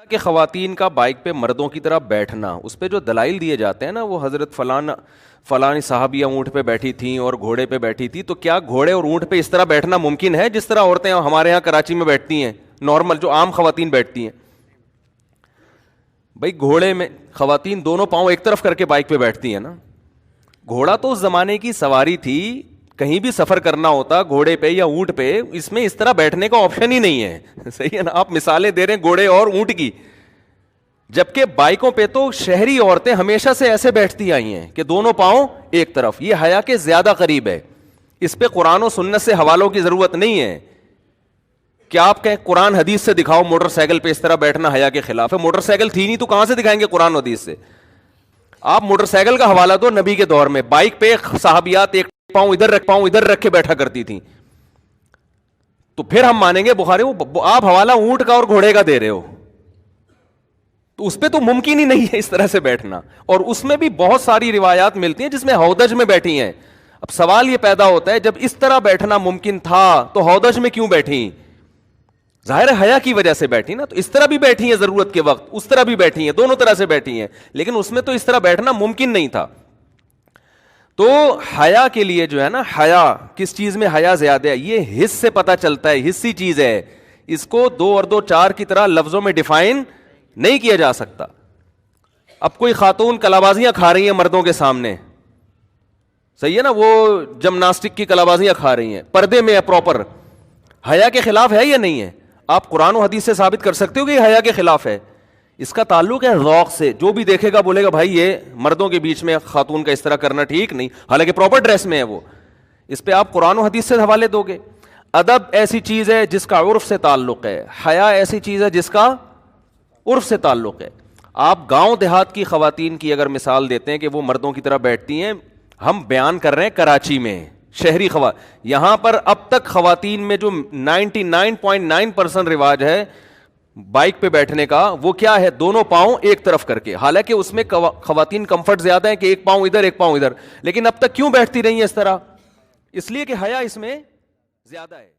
کہ خواتین کا بائک پہ مردوں کی طرح بیٹھنا، اس پہ جو دلائل دیے جاتے ہیں نا، وہ حضرت فلان صحابیہ اونٹ پہ بیٹھی تھیں اور گھوڑے پہ بیٹھی تھی، تو کیا گھوڑے اور اونٹ پہ اس طرح بیٹھنا ممکن ہے جس طرح عورتیں ہمارے یہاں کراچی میں بیٹھتی ہیں، نارمل جو عام خواتین بیٹھتی ہیں؟ بھائی گھوڑے میں خواتین دونوں پاؤں ایک طرف کر کے بائک پہ بیٹھتی ہیں نا. گھوڑا تو اس زمانے کی سواری تھی، کہیں بھی سفر کرنا ہوتا گھوڑے پہ یا اونٹ پہ، اس میں اس طرح بیٹھنے کا آپشن ہی نہیں ہے. صحیح ہے نا؟ آپ مثالیں دے رہے ہیں گھوڑے اور اونٹ کی، جبکہ بائکوں پہ تو شہری عورتیں ہمیشہ سے ایسے بیٹھتی آئی ہیں کہ دونوں پاؤں ایک طرف. یہ حیا کے زیادہ قریب ہے. اس پہ قرآن و سنت سے حوالوں کی ضرورت نہیں ہے کہ آپ کہیں قرآن حدیث سے دکھاؤ موٹر سائیکل پہ اس طرح بیٹھنا حیا کے خلاف ہے. موٹر سائیکل تھی نہیں تو کہاں سے دکھائیں گے قرآن و حدیث سے؟ آپ موٹر سائیکل کا حوالہ دو نبی کے دور میں، بائک پہ صحابیات ایک پاؤں ادھر رکھ کے بیٹھا کرتی تھیں، تو پھر ہم مانیں گے بخاری. آپ حوالہ اونٹ کا اور گھوڑے کا دے رہے ہو، تو اس پہ تو ممکن ہی نہیں ہے اس طرح سے بیٹھنا. اور اس میں بھی بہت ساری روایات ملتی ہیں جس میں ہودج میں بیٹھی ہیں. اب سوال یہ پیدا ہوتا ہے جب اس طرح بیٹھنا ممکن تھا تو ہودج میں کیوں بیٹھی؟ ظاہر ہے حیا کی وجہ سے بیٹھی نا. تو اس طرح بھی بیٹھی ہیں ضرورت کے وقت، اس طرح بھی بیٹھی ہیں، دونوں طرح سے بیٹھی ہیں، لیکن اس میں تو اس طرح بیٹھنا ممکن نہیں تھا. تو حیا کے لیے جو ہے نا، حیا کس چیز میں حیا زیادہ ہے، یہ حس سے پتہ چلتا ہے، حسی چیز ہے. اس کو 2 اور 2 4 کی طرح لفظوں میں ڈیفائن نہیں کیا جا سکتا. اب کوئی خاتون کلابازیاں کھا رہی ہیں مردوں کے سامنے، صحیح ہے نا، وہ جمناسٹک کی کلابازیاں کھا رہی ہیں، پردے میں ہے پراپر، حیا کے خلاف ہے یا نہیں ہے؟ آپ قرآن و حدیث سے ثابت کر سکتے ہو کہ یہ حیا کے خلاف ہے؟ اس کا تعلق ہے ذوق سے. جو بھی دیکھے گا بولے گا بھائی یہ مردوں کے بیچ میں خاتون کا اس طرح کرنا ٹھیک نہیں، حالانکہ پراپر ڈریس میں ہے وہ. اس پہ آپ قرآن و حدیث سے حوالے دو گے. ادب ایسی چیز ہے جس کا عرف سے تعلق ہے، حیا ایسی چیز ہے جس کا عرف سے تعلق ہے. آپ گاؤں دیہات کی خواتین کی اگر مثال دیتے ہیں کہ وہ مردوں کی طرح بیٹھتی ہیں، ہم بیان کر رہے ہیں کراچی میں شہری یہاں پر اب تک خواتین میں جو 99.9% رواج ہے بائک پہ بیٹھنے کا، وہ کیا ہے؟ دونوں پاؤں ایک طرف کر کے. حالانکہ اس میں خواتین کمفرٹ زیادہ ہے کہ ایک پاؤں ادھر ایک پاؤں ادھر، لیکن اب تک کیوں بیٹھتی رہی ہیں اس طرح؟ اس لیے کہ حیا اس میں زیادہ ہے.